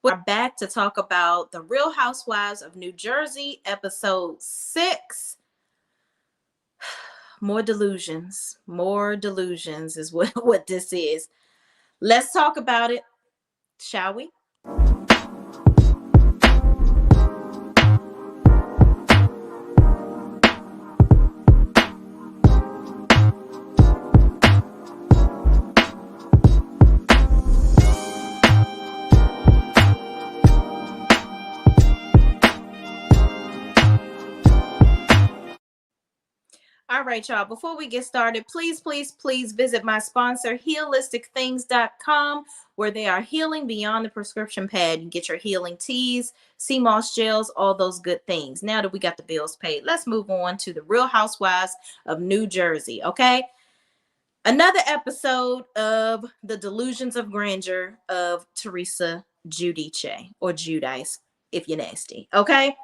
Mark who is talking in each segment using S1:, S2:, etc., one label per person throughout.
S1: We're back to talk about the Real Housewives of New Jersey, episode 6. More delusions. More delusions is what this is. Let's talk about it, shall we? All right, y'all. Before we get started, please visit my sponsor, healisticthings.com, where they are healing beyond the prescription pad. You get your healing teas, sea moss gels, all those good things. Now that we got the bills paid, let's move on to the Real Housewives of New Jersey, okay? Another episode of the delusions of grandeur of Teresa Giudice, or Giudice, if you're nasty, okay?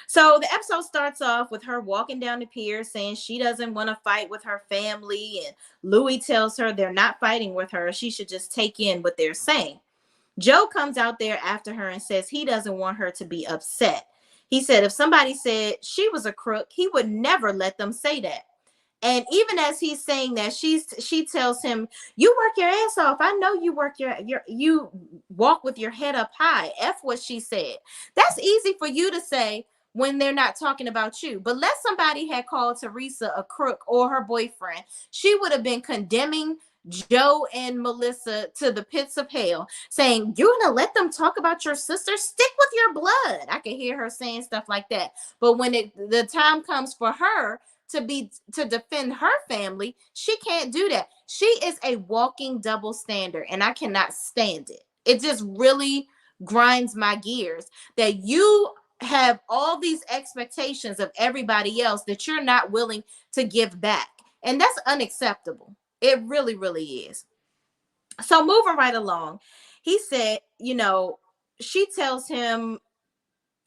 S1: So the episode starts off with her walking down the pier saying she doesn't want to fight with her family. And Louis tells her they're not fighting with her. She should just take in what they're saying. Joe comes out there after her and says he doesn't want her to be upset. He said if somebody said she was a crook, he would never let them say that. And even as he's saying that, she tells him, "You work your ass off. I know you work you walk with your head up high." F what she said. That's easy for you to say when they're not talking about you. But let somebody had called Teresa a crook or her boyfriend, she would have been condemning Joe and Melissa to the pits of hell, saying, "You're gonna let them talk about your sister? Stick with your blood." I could hear her saying stuff like that. But when the time comes for her to defend her family, she can't do that. She is a walking double standard, and I cannot stand it. It just really grinds my gears that you have all these expectations of everybody else that you're not willing to give back. And that's unacceptable. It really, really is. So moving right along, he said, she tells him,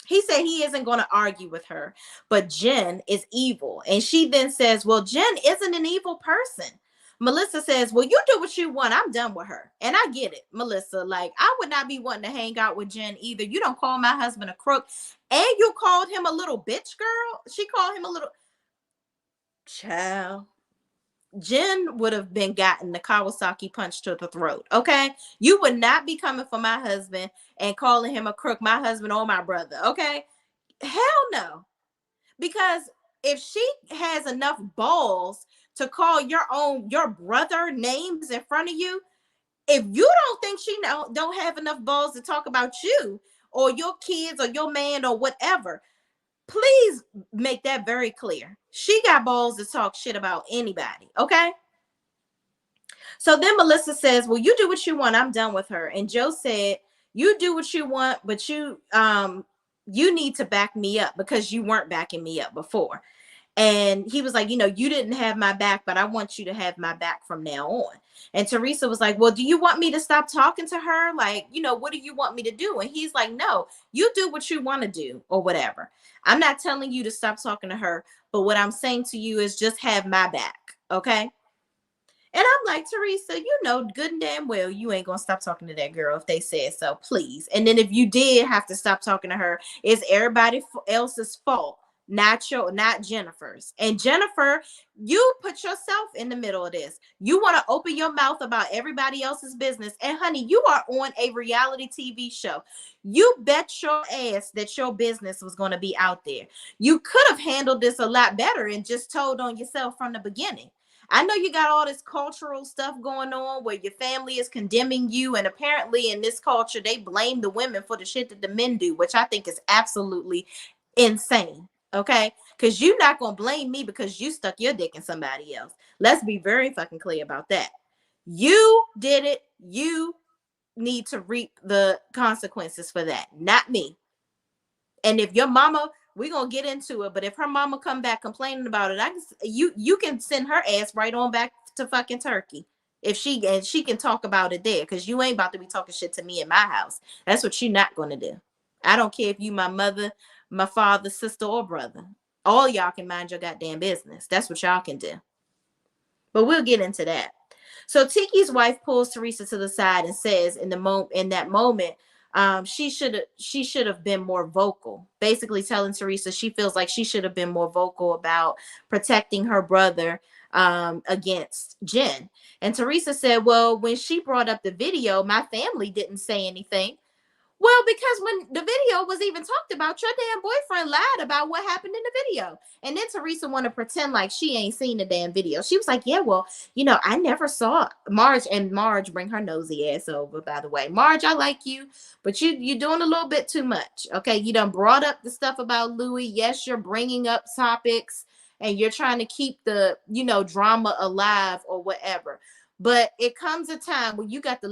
S1: he said he isn't going to argue with her, but Jen is evil. And she then says, well, Jen isn't an evil person. Melissa says, well, you do what you want. I'm done with her. And I get it, Melissa. Like, I would not be wanting to hang out with Jen either. You don't call my husband a crook. And you called him a little bitch, girl. She called him a little child. Jen would have been gotten the Kawasaki punch to the throat. Okay. You would not be coming for my husband and calling him a crook, my husband or my brother. Okay. Hell no. Because if she has enough balls to call your brother names in front of you, if you don't think she don't have enough balls to talk about you or your kids or your man or whatever, please make that very clear. She got balls to talk shit about anybody, okay? So then Melissa says, well, you do what you want. I'm done with her. And Joe said, you do what you want, but you need to back me up because you weren't backing me up before. And he was like, you didn't have my back, but I want you to have my back from now on. And Teresa was like, well, do you want me to stop talking to her? Like, what do you want me to do? And he's like, no, you do what you want to do or whatever. I'm not telling you to stop talking to her, but what I'm saying to you is just have my back. Okay. And I'm like, Teresa, good and damn well, you ain't going to stop talking to that girl if they said so, please. And then if you did have to stop talking to her, it's everybody else's fault. Not Jennifer's. And Jennifer, you put yourself in the middle of this. You want to open your mouth about everybody else's business. And honey, you are on a reality TV show. You bet your ass that your business was going to be out there. You could have handled this a lot better and just told on yourself from the beginning. I know you got all this cultural stuff going on where your family is condemning you. And apparently in this culture, they blame the women for the shit that the men do, which I think is absolutely insane. Okay, because you're not gonna blame me because you stuck your dick in somebody else. Let's be very fucking clear about that. You did it. You need to reap the consequences for that, not me. And if your mama, we're gonna get into it, but if her mama come back complaining about it, you can send her ass right on back to fucking Turkey. If she can talk about it there, because you ain't about to be talking shit to me in my house. That's what you're not gonna do. I don't care if you my mother, my father, sister, or brother. All y'all can mind your goddamn business. That's what y'all can do. But we'll get into that. So Tiki's wife pulls Teresa to the side and says in that moment, She should have been more vocal, basically telling Teresa she feels like she should have been more vocal about protecting her brother against Jen. And Teresa said, well, when she brought up the video, my family didn't say anything. Well, because when the video was even talked about, your damn boyfriend lied about what happened in the video. And then Teresa want to pretend like she ain't seen the damn video. She was like, yeah, well, I never saw Marge. And Marge, bring her nosy ass over, by the way. Marge, I like you, but you're doing a little bit too much. Okay, you done brought up the stuff about Louis. Yes, you're bringing up topics and you're trying to keep the, drama alive or whatever. But it comes a time when you got to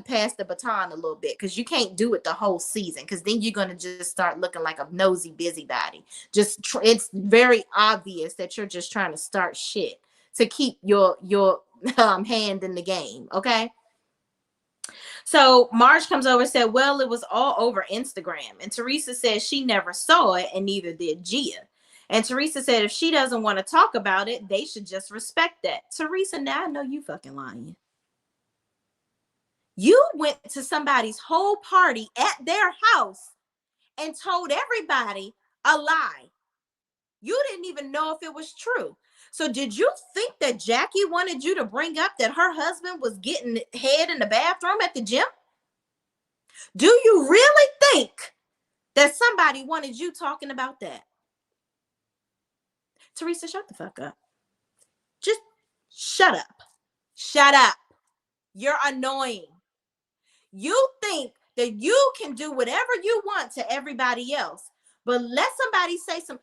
S1: pass the baton a little bit, because you can't do it the whole season, because then you're going to just start looking like a nosy busybody. It's very obvious that you're just trying to start shit to keep your hand in the game. Okay. So Marge comes over and said, well, it was all over Instagram. And Teresa says she never saw it, and neither did Gia. And Teresa said if she doesn't want to talk about it, they should just respect that. Teresa, now I know you fucking lying. You went to somebody's whole party at their house and told everybody a lie. You didn't even know if it was true. So did you think that Jackie wanted you to bring up that her husband was getting head in the bathroom at the gym? Do you really think that somebody wanted you talking about that? Teresa, shut the fuck up. Just shut up. Shut up. You're annoying. You think that you can do whatever you want to everybody else, but let somebody say some,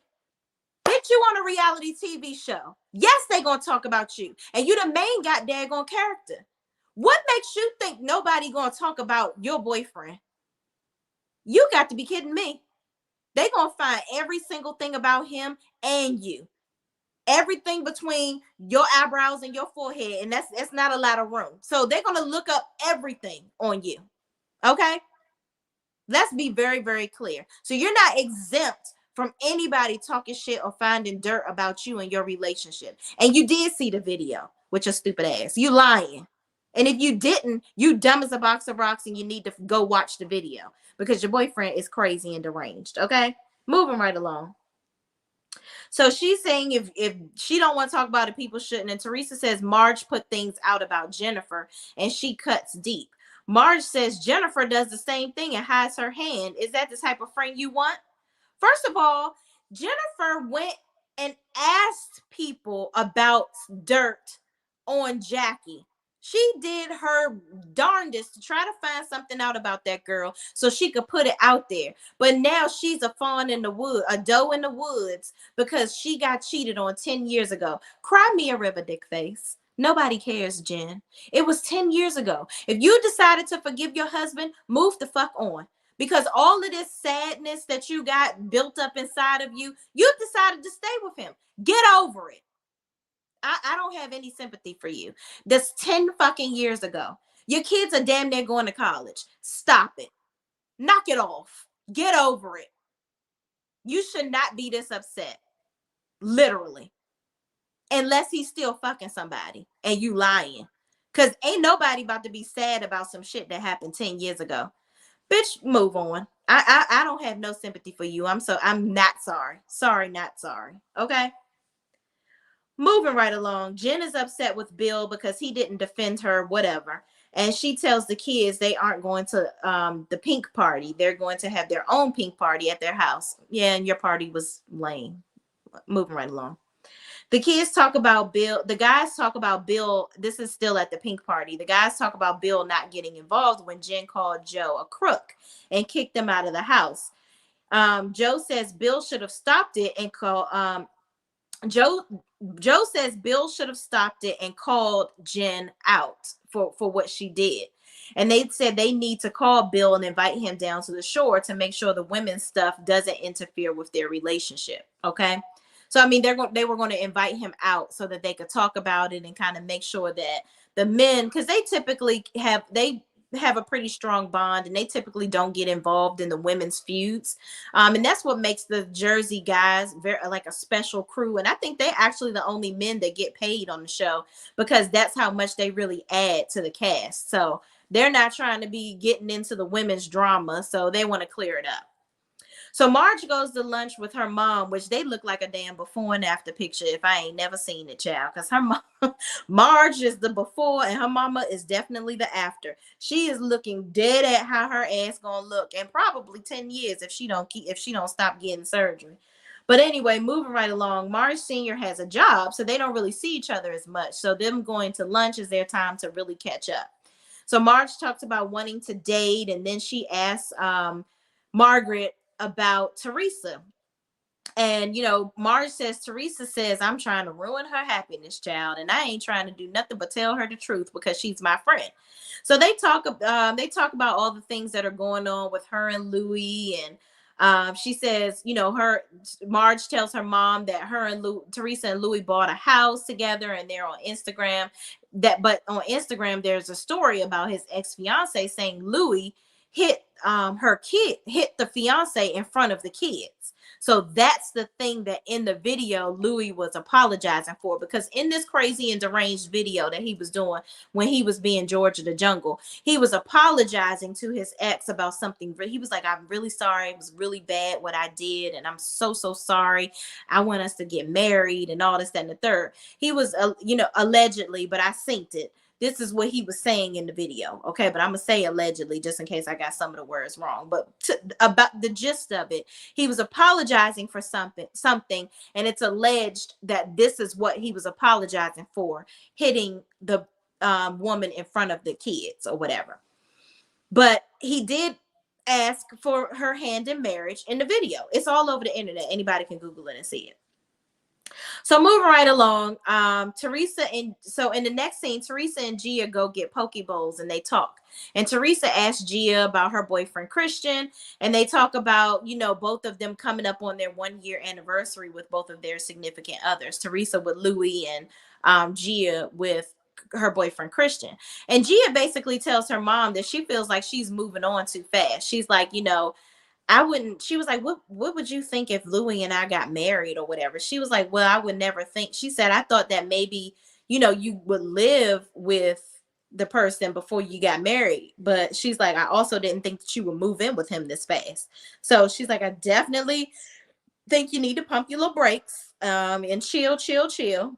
S1: bitch, you on a reality TV show. Yes, they gonna talk about you, and you the main goddamn character. What makes you think nobody gonna talk about your boyfriend? You got to be kidding me. They gonna find every single thing about him and you. Everything between your eyebrows and your forehead, and that's not a lot of room. So they're gonna look up everything on you. Okay, let's be very, very clear. So you're not exempt from anybody talking shit or finding dirt about you and your relationship. And you did see the video with your stupid ass. You lying. And if you didn't, you dumb as a box of rocks, and you need to go watch the video, because your boyfriend is crazy and deranged. Okay, moving right along. So she's saying if she don't want to talk about it, people shouldn't. And Teresa says Marge put things out about Jennifer, and she cuts deep. Marge says Jennifer does the same thing and hides her hand. Is that the type of friend you want? First of all, Jennifer went and asked people about dirt on Jackie. She did her darndest to try to find something out about that girl so she could put it out there. But now she's a fawn in the wood, a doe in the woods, because she got cheated on 10 years ago. Cry me a river, dick face. Nobody cares, Jen. It was 10 years ago. If you decided to forgive your husband, move the fuck on. Because all of this sadness that you got built up inside of you, you decided to stay with him. Get over it. I don't have any sympathy for you. That's 10 fucking years ago. Your kids are damn near going to college. Stop it. Knock it off. Get over it. You should not be this upset. Literally. Unless he's still fucking somebody and you lying. Because ain't nobody about to be sad about some shit that happened 10 years ago. Bitch, move on. I don't have no sympathy for you. I'm not sorry. Sorry, not sorry. Okay? Moving right along, Jen is upset with Bill because he didn't defend her, whatever. And she tells the kids they aren't going to the pink party. They're going to have their own pink party at their house. Yeah, and your party was lame. Moving right along. The kids talk about Bill. The guys talk about Bill. This is still at the pink party. The guys talk about Bill not getting involved when Jen called Joe a crook and kicked them out of the house. Joe says Bill should have stopped it and called Joe says Bill should have stopped it and called Jen out for what she did. And they said they need to call Bill and invite him down to the shore to make sure the women's stuff doesn't interfere with their relationship. Okay. So, I mean, they were going to invite him out so that they could talk about it and kind of make sure that the men, because they typically have a pretty strong bond, and they typically don't get involved in the women's feuds. And that's what makes the Jersey guys very like a special crew. And I think they're actually the only men that get paid on the show, because that's how much they really add to the cast. So They're not trying to be getting into the women's drama, so they want to clear it up. So Marge goes to lunch with her mom, which they look like a damn before and after picture if I ain't never seen it, child. Because her mom, Marge is the before and her mama is definitely the after. She is looking dead at how her ass gonna look, and probably 10 years if she don't stop getting surgery. But anyway, moving right along, Marge Sr. has a job, so they don't really see each other as much. So them going to lunch is their time to really catch up. So Marge talks about wanting to date, and then she asks Margaret about Teresa. And Marge says, Teresa says, I'm trying to ruin her happiness, child, and I ain't trying to do nothing but tell her the truth because she's my friend. So they talk about all the things that are going on with her and Louis. And she says, her Marge tells her mom that her and Teresa and Louis bought a house together, and they're on Instagram. But on Instagram, there's a story about his ex-fiance saying Louis hit hit the fiance in front of the kids. So that's the thing that in the video Louis was apologizing for, because in this crazy and deranged video that he was doing when he was being George of the Jungle, he was apologizing to his ex about something. He was like, I'm really sorry. It was really bad what I did, and I'm so sorry. I want us to get married and all this, that, and the third. He was allegedly, but I synced it. This is what he was saying in the video. Okay, but I'm gonna say allegedly just in case I got some of the words wrong. But about the gist of it, he was apologizing for something, and it's alleged that this is what he was apologizing for: hitting the woman in front of the kids or whatever. But he did ask for her hand in marriage in the video. It's all over the internet. Anybody can Google it and see it. So moving right along, Teresa and so in the next scene, Teresa and Gia go get poke bowls and they talk. And Teresa asks Gia about her boyfriend Christian, and they talk about both of them coming up on their 1-year anniversary with both of their significant others. Teresa with Louis and Gia with her boyfriend Christian. And Gia basically tells her mom that she feels like she's moving on too fast. She's like, I wouldn't, she was like, what would you think if Louis and I got married or whatever? She was like, well, I would never think. She said, I thought that maybe, you would live with the person before you got married. But she's like, I also didn't think that you would move in with him this fast. So she's like, I definitely think you need to pump your little brakes and chill.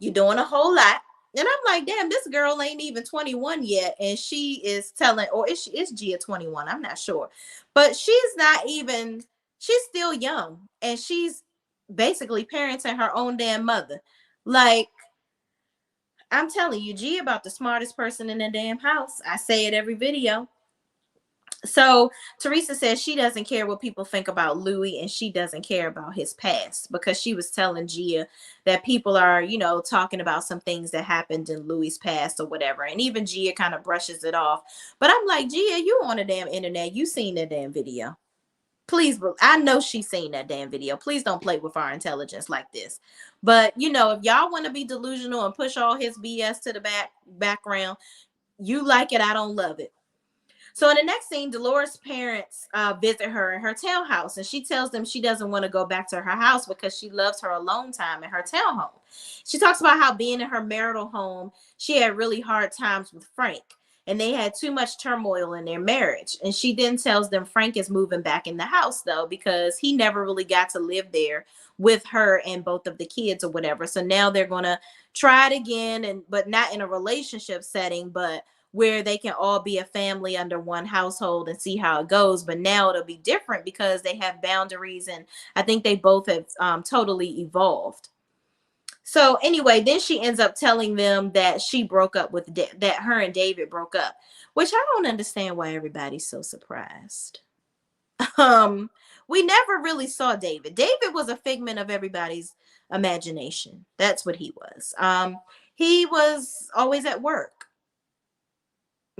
S1: You're doing a whole lot. And I'm like, damn, this girl ain't even 21 yet. And she is telling, or is Gia 21? I'm not sure. But she's not even, she's still young. And she's basically parenting her own damn mother. Like, I'm telling you, Gia about the smartest person in the damn house. I say it every video. So Teresa says she doesn't care what people think about Louis, and she doesn't care about his past, because she was telling Gia that people are, talking about some things that happened in Louis's past or whatever. And even Gia kind of brushes it off. But I'm like, Gia, you on the damn internet. You seen that damn video. Please, I know she's seen that damn video. Please don't play with our intelligence like this. But, if y'all want to be delusional and push all his BS to the background, you like it. I don't love it. So in the next scene, Dolores' parents visit her in her townhouse, and she tells them she doesn't want to go back to her house because she loves her alone time in her townhome. She talks about how being in her marital home, she had really hard times with Frank, and they had too much turmoil in their marriage. And she then tells them Frank is moving back in the house, though, because he never really got to live there with her and both of the kids or whatever. So now they're going to try it again, but not in a relationship setting, but where they can all be a family under one household and see how it goes. But now it'll be different because they have boundaries, and I think they both have totally evolved. So anyway, then she ends up telling them that she broke up with that her and David broke up, which I don't understand why everybody's so surprised. We never really saw David. David was a figment of everybody's imagination. That's what he was. He was always at work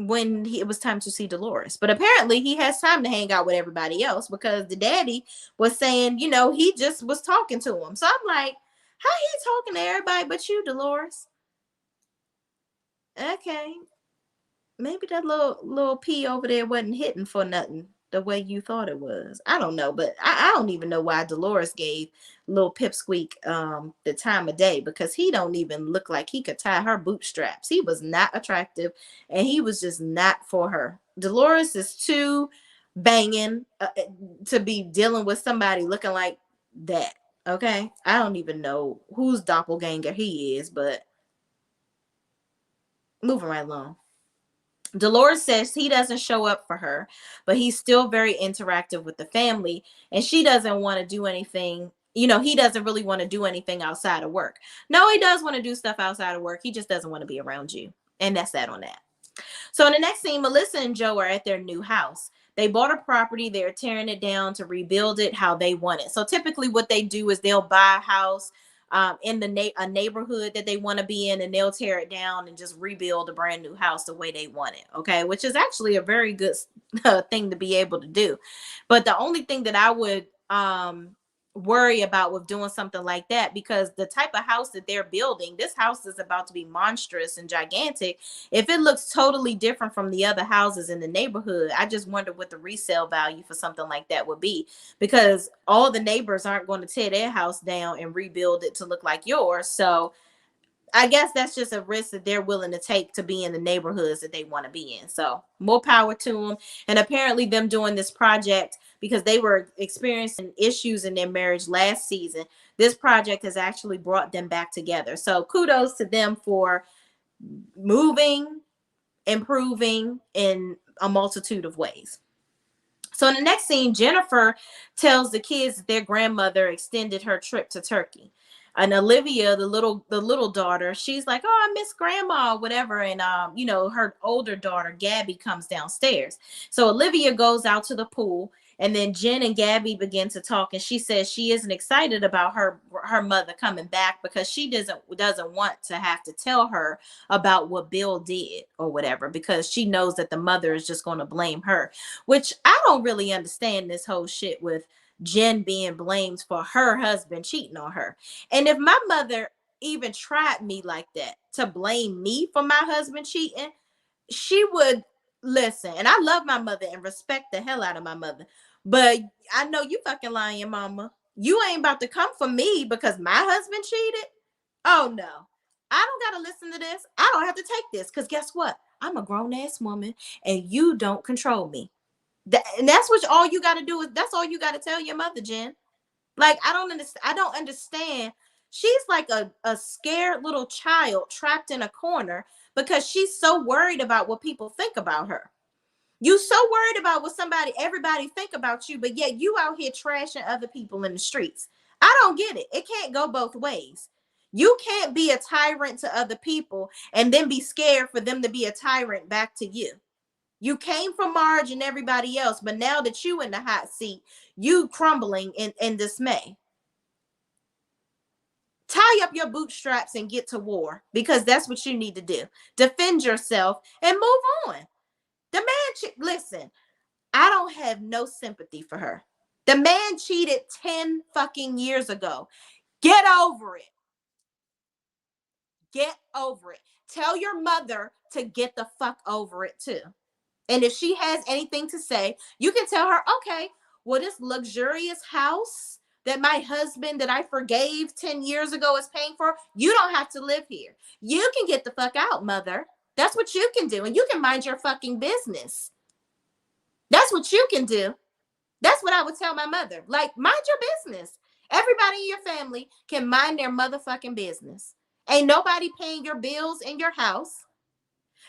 S1: when it was time to see Dolores. But apparently he has time to hang out with everybody else, because the daddy was saying, he just was talking to him. So I'm like, how he talking to everybody but you, Dolores? Okay. Maybe that little pea over there wasn't hitting for nothing. the way you thought it was. I don't know, but I don't even know why Dolores gave little Pipsqueak the time of day, because he don't even look like he could tie her bootstraps. He was not attractive, and he was just not for her. Dolores is too banging to be dealing with somebody looking like that. Okay, I don't even know whose doppelganger he is, but moving right along. Dolores says he doesn't show up for her, but he's still very interactive with the family, and she doesn't want to do anything. He doesn't really want to do anything outside of work. No, he does want to do stuff outside of work. He just doesn't want to be around you. And that's that on that. So in the next scene, Melissa and Joe are at their new house. They bought a property. They're tearing it down to rebuild it how they want it. So typically what they do is they'll buy a house in a neighborhood that they want to be in, and they'll tear it down and just rebuild a brand new house the way they want it. Okay, which is actually a very good thing to be able to do. But the only thing that I would worry about with doing something like that, because the type of house that they're building, this house is about to be monstrous and gigantic. If it looks totally different from the other houses in the neighborhood, I just wonder what the resale value for something like that would be, because all the neighbors aren't going to tear their house down and rebuild it to look like yours. So I guess that's just a risk that they're willing to take to be in the neighborhoods that they want to be in. So more power to them. And apparently them doing this project, because they were experiencing issues in their marriage last season, this project has actually brought them back together. So kudos to them for moving, improving in a multitude of ways. So in the next scene, Jennifer tells the kids that their grandmother extended her trip to Turkey. And Olivia, the little daughter, she's like, "Oh, I miss grandma," or whatever. And her older daughter, Gabby, comes downstairs. So Olivia goes out to the pool, and then Jen and Gabby begin to talk. And she says she isn't excited about her mother coming back, because she doesn't want to have to tell her about what Bill did or whatever, because she knows that the mother is just going to blame her. Which I don't really understand this whole shit with Jen being blamed for her husband cheating on her. And if my mother even tried me like that to blame me for my husband cheating, she would listen. And I love my mother and respect the hell out of my mother. But I know you fucking lying, mama. You ain't about to come for me because my husband cheated. Oh no. I don't gotta listen to this. I don't have to take this, because guess what? I'm a grown-ass woman and you don't control me. And that's what all you got to do. That's all you got to tell your mother, Jen. Like, I don't understand. She's like a scared little child trapped in a corner because she's so worried about what people think about her. You so worried about what everybody think about you, but yet you out here trashing other people in the streets. I don't get it. It can't go both ways. You can't be a tyrant to other people and then be scared for them to be a tyrant back to you. You came from Marge and everybody else, but now that you in the hot seat, you crumbling in dismay. Tie up your bootstraps and get to war, because that's what you need to do. Defend yourself and move on. The man, listen, I don't have no sympathy for her. The man cheated 10 fucking years ago. Get over it. Get over it. Tell your mother to get the fuck over it too. And if she has anything to say, you can tell her, okay, well, this luxurious house that my husband that I forgave 10 years ago is paying for, you don't have to live here. You can get the fuck out, mother. That's what you can do. And you can mind your fucking business. That's what you can do. That's what I would tell my mother. Like, mind your business. Everybody in your family can mind their motherfucking business. Ain't nobody paying your bills in your house.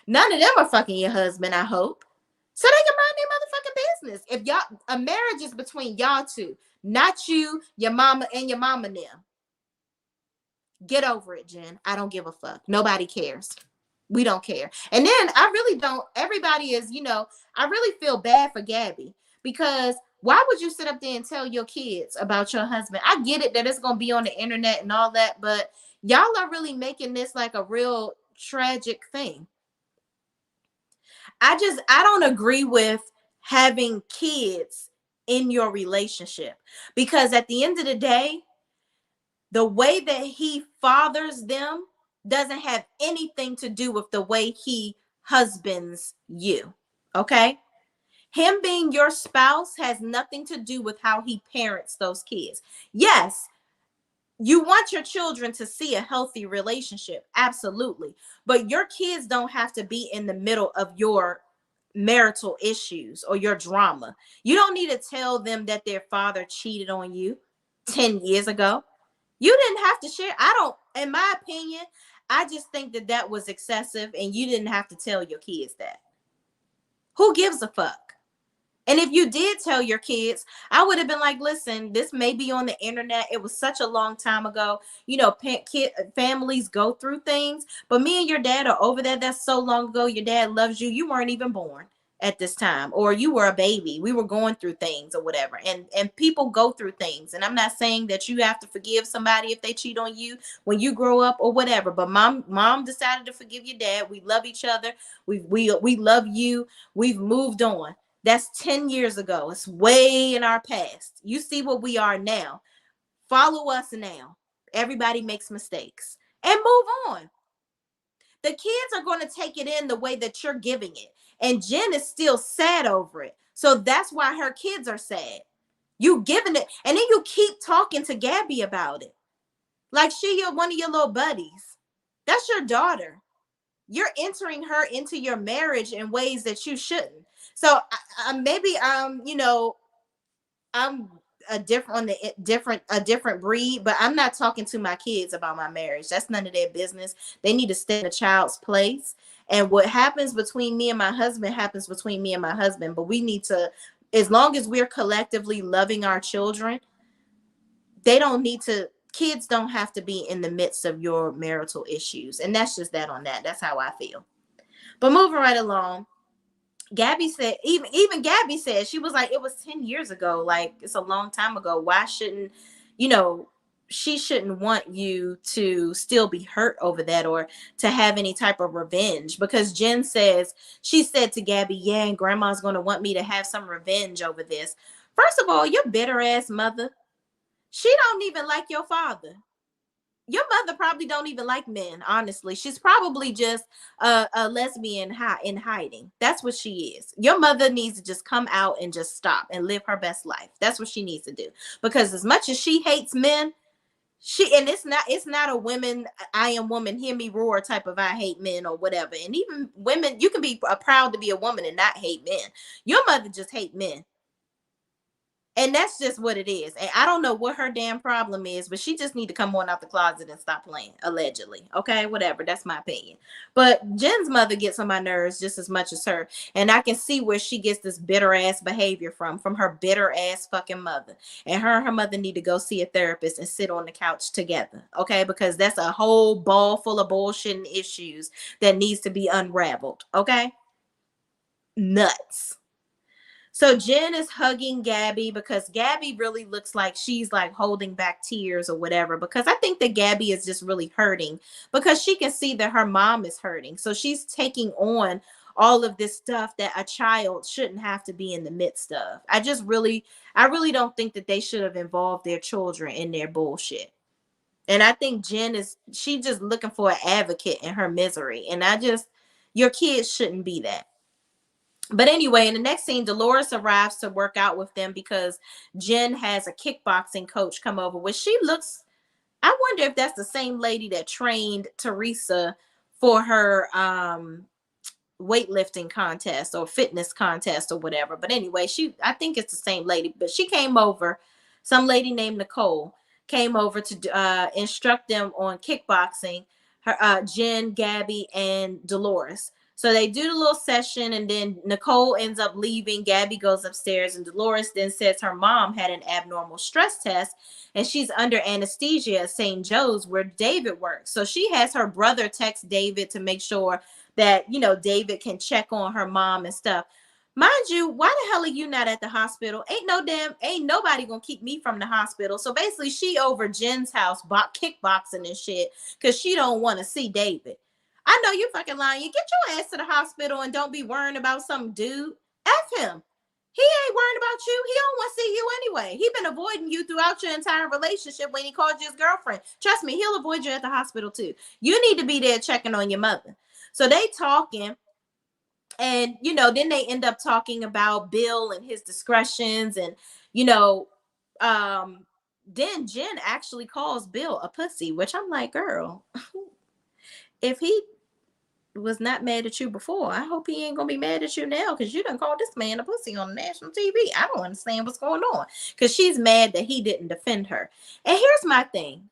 S1: None of them are fucking your husband, I hope. So they can mind their motherfucking business. If y'all, a marriage is between y'all two, not you, your mama, and your mama now. Get over it, Jen. I don't give a fuck. Nobody cares. We don't care. And then I really don't, everybody is, I really feel bad for Gabby, because why would you sit up there and tell your kids about your husband? I get it that it's going to be on the internet and all that, but y'all are really making this like a real tragic thing. I don't agree with having kids in your relationship, because at the end of the day, the way that he fathers them doesn't have anything to do with the way he husbands you. Okay? Him being your spouse has nothing to do with how he parents those kids. Yes, you want your children to see a healthy relationship, absolutely, but your kids don't have to be in the middle of your marital issues or your drama. You don't need to tell them that their father cheated on you 10 years ago. You didn't have to share. I don't, in my opinion, I just think that that was excessive, and you didn't have to tell your kids that. Who gives a fuck? And if you did tell your kids, I would have been like, listen, this may be on the internet. It was such a long time ago. You know, families go through things, but me and your dad are over that. That's so long ago. Your dad loves you. You weren't even born at this time, or you were a baby. We were going through things or whatever. And people go through things. And I'm not saying that you have to forgive somebody if they cheat on you when you grow up or whatever. But mom decided to forgive your dad. We love each other. We love you. We've moved on. That's 10 years ago. It's way in our past. You see what we are now. Follow us now. Everybody makes mistakes. And move on. The kids are going to take it in the way that you're giving it. And Jen is still sad over it. So that's why her kids are sad. You giving it. And then you keep talking to Gabby about it. Like she one of your little buddies. That's your daughter. You're entering her into your marriage in ways that you shouldn't. So maybe you know, I'm a different breed, but I'm not talking to my kids about my marriage. That's none of their business. They need to stay in a child's place. And what happens between me and my husband happens between me and my husband. But we need to, as long as we're collectively loving our children, kids don't have to be in the midst of your marital issues. And that's just that on that. That's how I feel. But moving right along, Gabby said, even Gabby said, she was like, it was 10 years ago. Like, it's a long time ago. Why shouldn't, she shouldn't want you to still be hurt over that or to have any type of revenge. Because Jen says, she said to Gabby, yeah, and grandma's going to want me to have some revenge over this. First of all, your bitter ass mother, she don't even like your father. Your mother probably don't even like men, honestly. She's probably just a lesbian in hiding. That's what she is. Your mother needs to just come out and just stop and live her best life. That's what she needs to do. Because as much as she hates men, it's not a women, I am woman, hear me roar type of I hate men or whatever. And even women, you can be proud to be a woman and not hate men. Your mother just hate men. And that's just what it is. And I don't know what her damn problem is, but she just need to come on out the closet and stop playing, allegedly. Okay, whatever. That's my opinion. But Jen's mother gets on my nerves just as much as her. And I can see where she gets this bitter ass behavior from her bitter ass fucking mother. And her mother need to go see a therapist and sit on the couch together. Okay, because that's a whole ball full of bullshit and issues that needs to be unraveled. Okay, nuts. So Jen is hugging Gabby because Gabby really looks like she's like holding back tears or whatever, because I think that Gabby is just really hurting because she can see that her mom is hurting. So she's taking on all of this stuff that a child shouldn't have to be in the midst of. I really don't think that they should have involved their children in their bullshit. And I think she just looking for an advocate in her misery. And your kids shouldn't be that. But anyway, in the next scene, Dolores arrives to work out with them because Jen has a kickboxing coach come over, which I wonder if that's the same lady that trained Teresa for her weightlifting contest or fitness contest or whatever. But anyway, I think it's the same lady, but she came over, some lady named Nicole came over to instruct them on kickboxing, Jen, Gabby, and Dolores. So they do the little session, and then Nicole ends up leaving. Gabby goes upstairs, and Dolores then says her mom had an abnormal stress test, and she's under anesthesia at St. Joe's where David works. So she has her brother text David to make sure that, David can check on her mom and stuff. Mind you, why the hell are you not at the hospital? Ain't nobody gonna keep me from the hospital. So basically, she over Jen's house kickboxing and shit because she don't want to see David. I know you fucking lying. You get your ass to the hospital and don't be worrying about some dude. F him. He ain't worrying about you. He don't want to see you anyway. He been avoiding you throughout your entire relationship when he called you his girlfriend. Trust me, he'll avoid you at the hospital too. You need to be there checking on your mother. So they talking. And, then they end up talking about Bill and his discretions. And, you know, um, then Jen actually calls Bill a pussy, which I'm like, girl, if he was not mad at you before, I hope he ain't gonna be mad at you now, because you done called this man a pussy on national TV. I don't understand what's going on. Because she's mad that he didn't defend her. And here's my thing.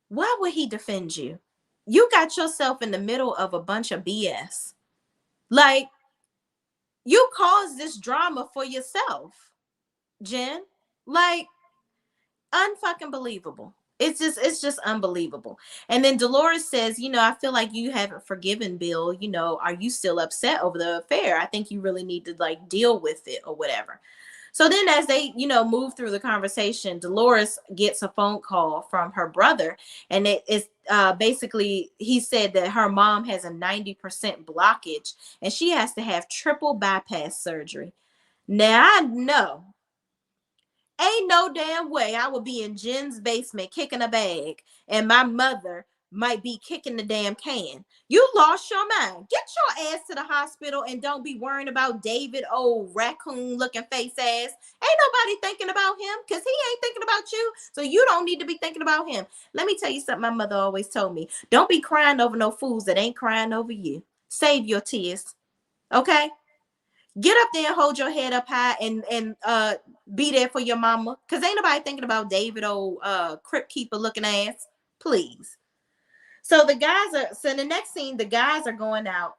S1: Why would he defend you? You got yourself in the middle of a bunch of BS. Like, you caused this drama for yourself, Jen. Like, unfucking believable. It's just unbelievable. And then Dolores says, I feel like you haven't forgiven Bill. Are you still upset over the affair? I think you really need to like deal with it or whatever. So then as they, move through the conversation, Dolores gets a phone call from her brother. And it is basically, he said that her mom has a 90% blockage and she has to have triple bypass surgery. Now I know ain't no damn way I would be in Jen's basement kicking a bag and my mother might be kicking the damn can. You lost your mind. Get your ass to the hospital and don't be worrying about David, old raccoon looking face ass. Ain't nobody thinking about him because he ain't thinking about you. So you don't need to be thinking about him. Let me tell you something my mother always told me. Don't be crying over no fools that ain't crying over you. Save your tears. Okay? Get up there and hold your head up high and be there for your mama. Cause ain't nobody thinking about David, old crypt keeper looking ass. Please. So the next scene, the guys are going out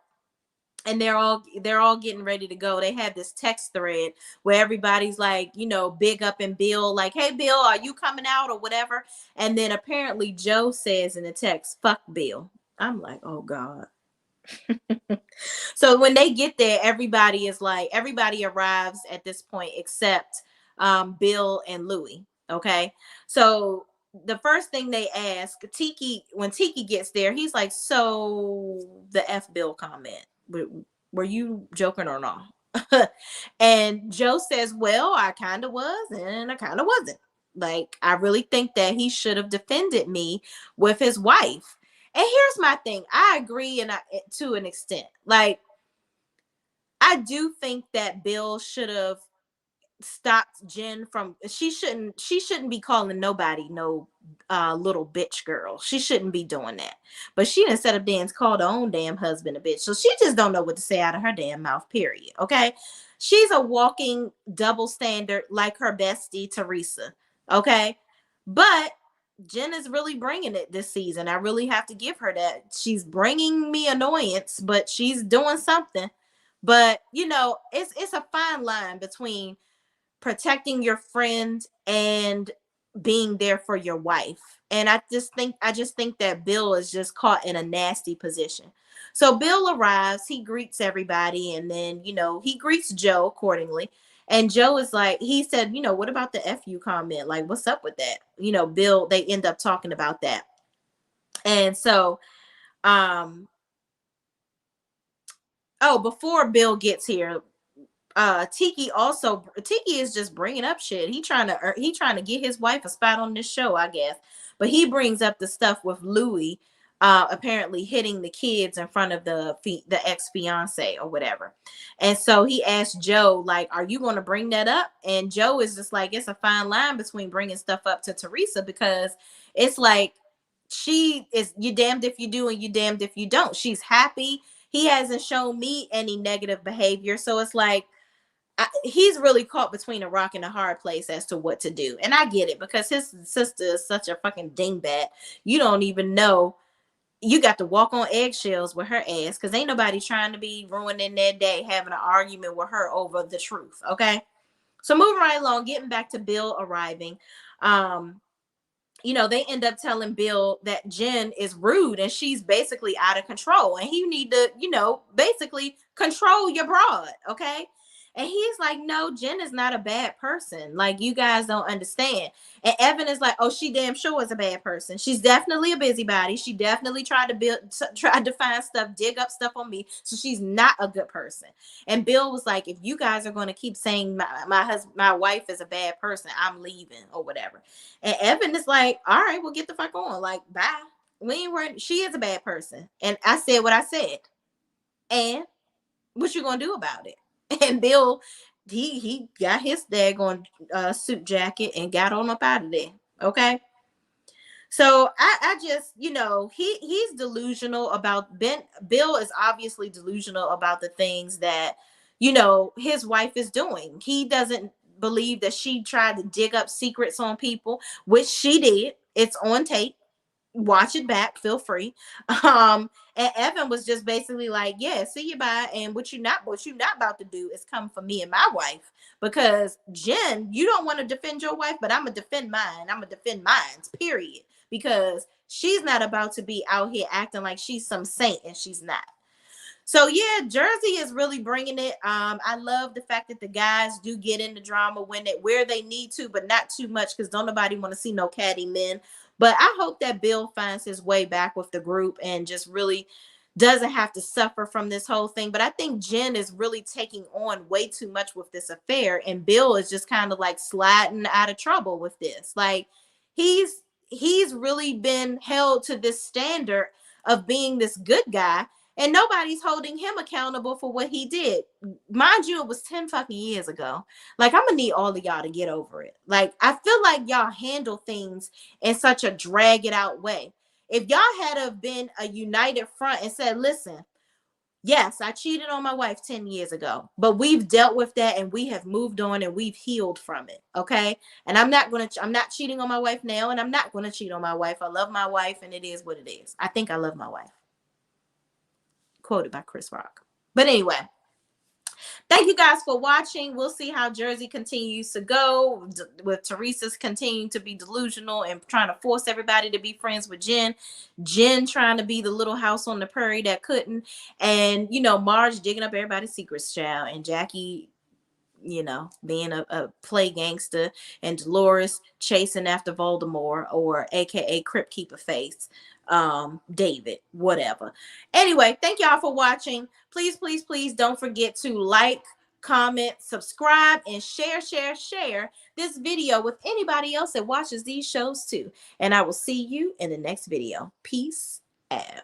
S1: and they're all getting ready to go. They have this text thread where everybody's like, big up and Bill, like, hey Bill, are you coming out or whatever? And then apparently Joe says in the text, fuck Bill. I'm like, oh God. So when they get there, everybody arrives at this point except Bill and Louie. Okay. So the first thing they ask Tiki, when Tiki gets there, he's like, so the F Bill comment, were you joking or not? And Joe says, well, I kind of was and I kind of wasn't. Like, I really think that he should have defended me with his wife. And here's my thing. I agree to an extent. Like, I do think that Bill should have stopped Jen from she shouldn't be calling nobody no little bitch girl. She shouldn't be doing that. But she done set up dance called her own damn husband a bitch. So she just don't know what to say out of her damn mouth, period. Okay. She's a walking double standard like her bestie Teresa. Okay. But Jen is really bringing it this season. I really have to give her that. She's bringing me annoyance, but she's doing something. But it's a fine line between protecting your friend and being there for your wife. And I just think that Bill is just caught in a nasty position. So Bill arrives, he greets everybody, and then he greets Joe accordingly. And Joe is like, he said, what about the FU comment? Like, what's up with that? Bill, they end up talking about that. And so, before Bill gets here, Tiki is just bringing up shit. He trying to get his wife a spot on this show, I guess. But he brings up the stuff with Louis apparently hitting the kids in front of the ex-fiance or whatever. And so he asked Joe, like, are you going to bring that up? And Joe is just like, it's a fine line between bringing stuff up to Teresa, because it's like, you damned if you do and you damned if you don't. She's happy. He hasn't shown me any negative behavior. So it's like, he's really caught between a rock and a hard place as to what to do. And I get it, because his sister is such a fucking dingbat. You don't even know. You got to walk on eggshells with her ass, because ain't nobody trying to be ruining their day having an argument with her over the truth. Okay. So moving right along, getting back to Bill arriving. They end up telling Bill that Jen is rude and she's basically out of control. And he need to, basically control your broad. Okay. And he's like, no, Jen is not a bad person. Like, you guys don't understand. And Evan is like, oh, she damn sure is a bad person. She's definitely a busybody. She definitely tried to find stuff, dig up stuff on me. So she's not a good person. And Bill was like, if you guys are going to keep saying my wife is a bad person, I'm leaving or whatever. And Evan is like, all right, well, get the fuck on. Like, bye. She is a bad person. And I said what I said. And What you gonna do about it? And Bill, he got his daggone suit jacket and got on up out of there. Okay. So I just, he's delusional about Bill is obviously delusional about the things that, his wife is doing. He doesn't believe that she tried to dig up secrets on people, which she did. It's on tape. Watch it back, feel free. And Evan was just basically like, yeah, see you bye. And what you not about to do is come for me and my wife, because Jen, you don't want to defend your wife, but I'm gonna defend mine. I'm gonna defend mine's, period, because she's not about to be out here acting like she's some saint, and she's not. So yeah, Jersey is really bringing it. I love the fact that the guys do get into drama where they need to, but not too much, because don't nobody want to see no catty men. But I hope that Bill finds his way back with the group and just really doesn't have to suffer from this whole thing. But I think Jen is really taking on way too much with this affair, and Bill is just kind of like sliding out of trouble with this. Like he's really been held to this standard of being this good guy, and nobody's holding him accountable for what he did. Mind you, it was 10 fucking years ago. Like, I'm gonna need all of y'all to get over it. Like, I feel like y'all handle things in such a drag it out way. If y'all had have been a united front and said, listen, yes, I cheated on my wife 10 years ago, but we've dealt with that and we have moved on and we've healed from it. Okay. And I'm not cheating on my wife now, and I'm not going to cheat on my wife. I love my wife, and it is what it is. I think I love my wife. Quoted by Chris Rock. But anyway, thank you guys for watching. We'll see how Jersey continues to go with Teresa's continuing to be delusional and trying to force everybody to be friends with Jen. Jen trying to be the little house on the prairie that couldn't. And, Marge digging up everybody's secrets, child. And Jackie, being a play gangster, and Dolores chasing after Voldemort, or AKA Crypt Keeper Face, David, whatever. Anyway, thank y'all for watching. Please, please, please don't forget to like, comment, subscribe, and share this video with anybody else that watches these shows too. And I will see you in the next video. Peace out.